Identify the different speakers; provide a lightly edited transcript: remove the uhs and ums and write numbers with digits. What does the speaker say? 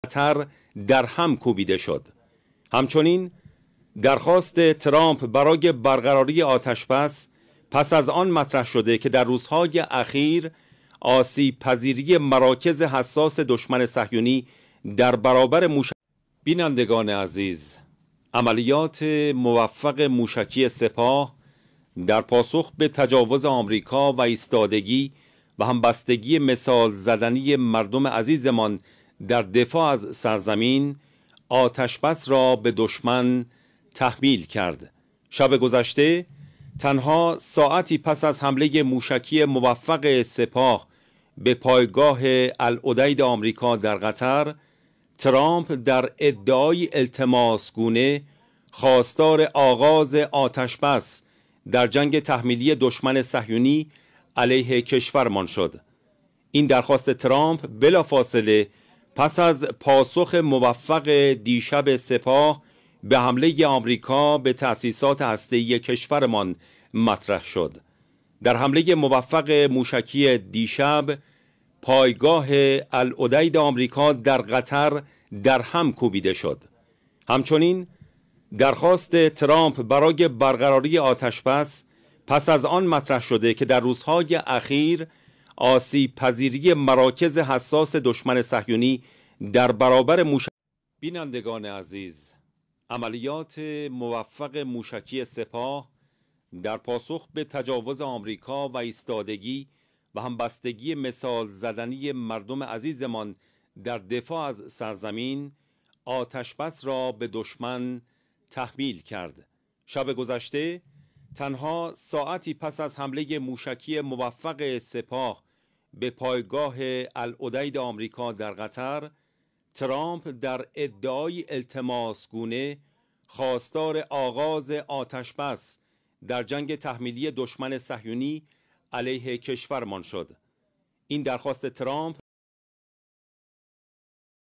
Speaker 1: قطر در هم کوبیده شد. همچنین درخواست ترامپ برای برقراری آتشبس پس از آن مطرح شده که در روزهای اخیر آسیب پذیری مراکز حساس دشمن صهیونی در برابر بینندگان عزیز، عملیات موفق موشکی سپاه در پاسخ به تجاوز آمریکا و ایستادگی و همبستگی مثال زدنی مردم عزیزمان در دفاع از سرزمین آتشبس را به دشمن تحمیل کرد. شب گذشته تنها ساعتی پس از حمله موشکی موفق سپاه به پایگاه العدید آمریکا در قطر، ترامپ در ادعای التماسگونه خواستار آغاز آتشبس در جنگ تحمیلی دشمن صهیونی علیه کشورمان شد. این درخواست ترامپ بلافاصله پس از پاسخ موفق دیشب سپاه به حمله آمریکا به تأسیسات هسته‌ای کشورمان مطرح شد. در حمله موفق موشکی دیشب پایگاه العدید آمریکا در قطر در هم کوبیده شد. همچنین درخواست ترامپ برای برقراری آتشبس پس از آن مطرح شده که در روزهای اخیر آسیب پذیری مراکز حساس دشمن صهیونی در برابر بینندگان عزیز، عملیات موفق موشکی سپاه در پاسخ به تجاوز آمریکا و ایستادگی و همبستگی مثال زدنی مردم عزیزمان در دفاع از سرزمین آتشبس را به دشمن تحمیل کرد. شب گذشته تنها ساعتی پس از حمله موشکی موفق سپاه به پایگاه العدید آمریکا در قطر، ترامپ در ادعای التماسگونه خواستار آغاز آتشبس در جنگ تحمیلی دشمن صهیونی علیه کشورمان شد. این درخواست ترامپ